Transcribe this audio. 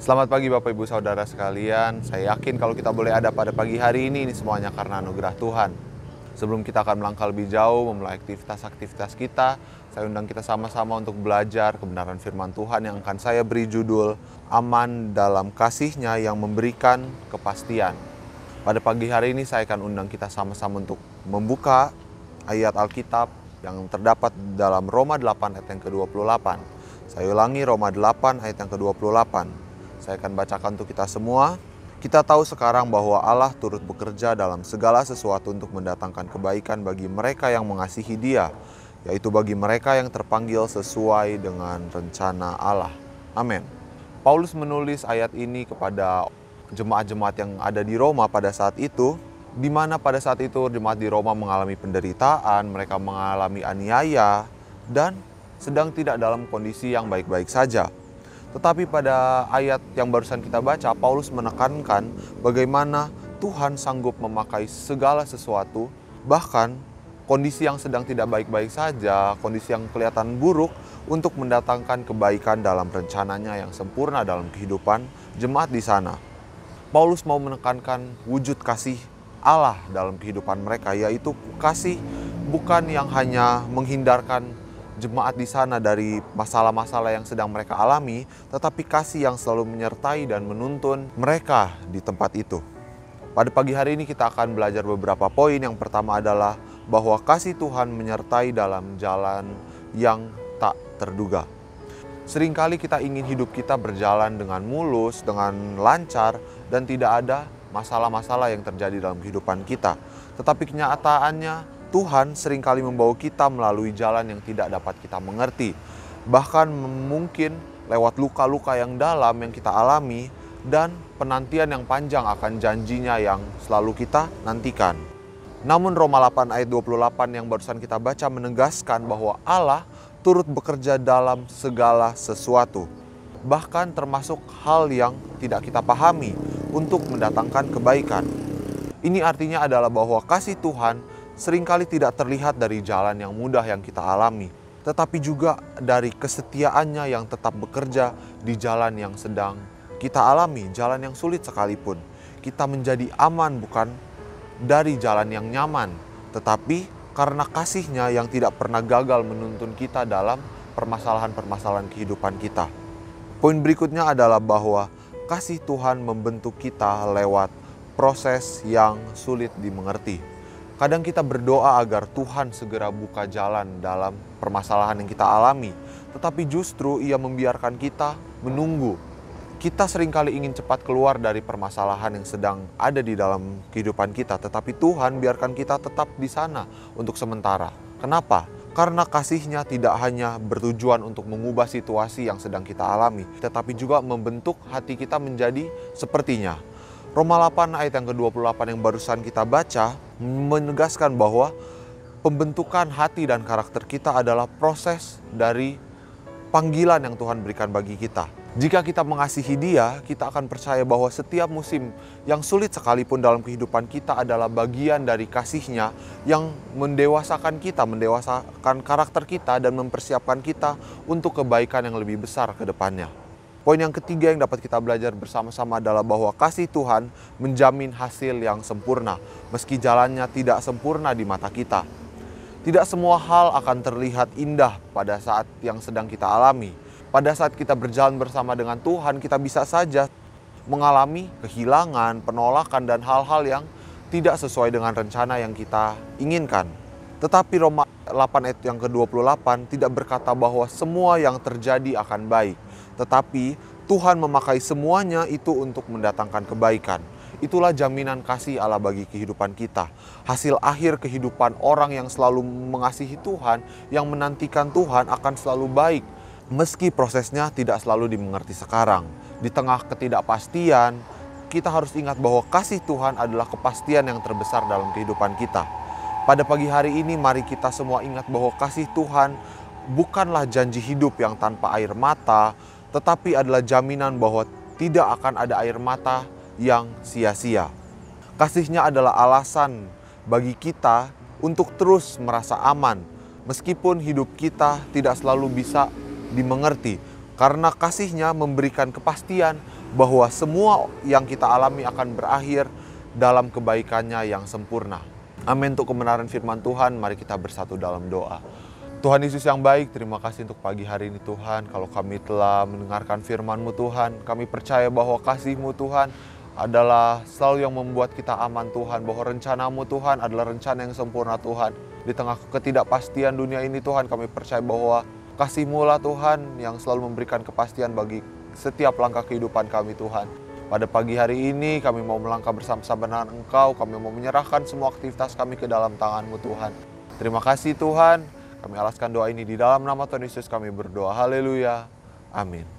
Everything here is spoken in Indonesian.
Selamat pagi Bapak Ibu Saudara sekalian. Saya yakin kalau kita boleh ada pada pagi hari ini semuanya karena anugerah Tuhan. Sebelum kita akan melangkah lebih jauh memulai aktivitas-aktivitas kita, saya undang kita sama-sama untuk belajar kebenaran firman Tuhan yang akan saya beri judul Aman dalam Kasih-Nya yang Memberikan Kepastian. Pada pagi hari ini saya akan undang kita sama-sama untuk membuka ayat Alkitab yang terdapat dalam Roma 8 ayat yang ke-28. Saya ulangi, Roma 8 ayat yang ke-28. Saya akan bacakan untuk kita semua. Kita tahu sekarang bahwa Allah turut bekerja dalam segala sesuatu untuk mendatangkan kebaikan bagi mereka yang mengasihi Dia, yaitu bagi mereka yang terpanggil sesuai dengan rencana Allah. Amin. Paulus menulis ayat ini kepada jemaat-jemaat yang ada di Roma pada saat itu, di mana pada saat itu jemaat di Roma mengalami penderitaan, mereka mengalami aniaya, dan sedang tidak dalam kondisi yang baik-baik saja. Tetapi pada ayat yang barusan kita baca, Paulus menekankan bagaimana Tuhan sanggup memakai segala sesuatu, bahkan kondisi yang sedang tidak baik-baik saja, kondisi yang kelihatan buruk, untuk mendatangkan kebaikan dalam rencananya yang sempurna dalam kehidupan jemaat di sana. Paulus mau menekankan wujud kasih Allah dalam kehidupan mereka, yaitu kasih bukan yang hanya menghindarkan jemaat di sana dari masalah-masalah yang sedang mereka alami, tetapi kasih yang selalu menyertai dan menuntun mereka di tempat itu. Pada pagi hari ini kita akan belajar beberapa poin. Yang pertama adalah bahwa kasih Tuhan menyertai dalam jalan yang tak terduga. Seringkali kita ingin hidup kita berjalan dengan mulus, dengan lancar, dan tidak ada masalah-masalah yang terjadi dalam kehidupan kita. Tetapi kenyataannya Tuhan seringkali membawa kita melalui jalan yang tidak dapat kita mengerti. Bahkan mungkin lewat luka-luka yang dalam yang kita alami dan penantian yang panjang akan janjinya yang selalu kita nantikan. Namun Roma 8 ayat 28 yang barusan kita baca menegaskan bahwa Allah turut bekerja dalam segala sesuatu. Bahkan termasuk hal yang tidak kita pahami untuk mendatangkan kebaikan. Ini artinya adalah bahwa kasih Tuhan seringkali tidak terlihat dari jalan yang mudah yang kita alami, tetapi juga dari kesetiaannya yang tetap bekerja di jalan yang sedang kita alami, jalan yang sulit sekalipun. Kita menjadi aman bukan dari jalan yang nyaman, tetapi karena kasih-Nya yang tidak pernah gagal menuntun kita dalam permasalahan-permasalahan kehidupan kita. Poin berikutnya adalah bahwa kasih Tuhan membentuk kita lewat proses yang sulit dimengerti. Kadang kita berdoa agar Tuhan segera buka jalan dalam permasalahan yang kita alami, tetapi justru Ia membiarkan kita menunggu. Kita seringkali ingin cepat keluar dari permasalahan yang sedang ada di dalam kehidupan kita, tetapi Tuhan biarkan kita tetap di sana untuk sementara. Kenapa? Karena kasih-Nya tidak hanya bertujuan untuk mengubah situasi yang sedang kita alami, tetapi juga membentuk hati kita menjadi sepertinya. Roma 8 ayat yang ke-28 yang barusan kita baca menegaskan bahwa pembentukan hati dan karakter kita adalah proses dari panggilan yang Tuhan berikan bagi kita. Jika kita mengasihi Dia, kita akan percaya bahwa setiap musim yang sulit sekalipun dalam kehidupan kita adalah bagian dari kasih-Nya yang mendewasakan kita, mendewasakan karakter kita dan mempersiapkan kita untuk kebaikan yang lebih besar ke depannya. Poin yang ketiga yang dapat kita belajar bersama-sama adalah bahwa kasih Tuhan menjamin hasil yang sempurna, meski jalannya tidak sempurna di mata kita. Tidak semua hal akan terlihat indah pada saat yang sedang kita alami. Pada saat kita berjalan bersama dengan Tuhan, kita bisa saja mengalami kehilangan, penolakan, dan hal-hal yang tidak sesuai dengan rencana yang kita inginkan. Tetapi Roma 8 ayat yang ke-28 tidak berkata bahwa semua yang terjadi akan baik. Tetapi Tuhan memakai semuanya itu untuk mendatangkan kebaikan. Itulah jaminan kasih Allah bagi kehidupan kita. Hasil akhir kehidupan orang yang selalu mengasihi Tuhan, yang menantikan Tuhan akan selalu baik. Meski prosesnya tidak selalu dimengerti sekarang. Di tengah ketidakpastian, kita harus ingat bahwa kasih Tuhan adalah kepastian yang terbesar dalam kehidupan kita. Pada pagi hari ini mari kita semua ingat bahwa kasih Tuhan bukanlah janji hidup yang tanpa air mata, tetapi adalah jaminan bahwa tidak akan ada air mata yang sia-sia. Kasih-Nya adalah alasan bagi kita untuk terus merasa aman, meskipun hidup kita tidak selalu bisa dimengerti. Karena kasih-Nya memberikan kepastian bahwa semua yang kita alami akan berakhir dalam kebaikannya yang sempurna. Amin. Untuk kebenaran firman Tuhan, mari kita bersatu dalam doa. Tuhan Yesus yang baik, terima kasih untuk pagi hari ini Tuhan. Kalau kami telah mendengarkan firman-Mu Tuhan, kami percaya bahwa kasih-Mu Tuhan adalah selalu yang membuat kita aman Tuhan. Bahwa rencana-Mu Tuhan adalah rencana yang sempurna Tuhan. Di tengah ketidakpastian dunia ini Tuhan, kami percaya bahwa kasih-Mu lah Tuhan yang selalu memberikan kepastian bagi setiap langkah kehidupan kami Tuhan. Pada pagi hari ini kami mau melangkah bersama-sama dengan Engkau. Kami mau menyerahkan semua aktivitas kami ke dalam tangan-Mu Tuhan. Terima kasih Tuhan. Kami alaskan doa ini di dalam nama Tuhan Yesus kami berdoa. Haleluya. Amin.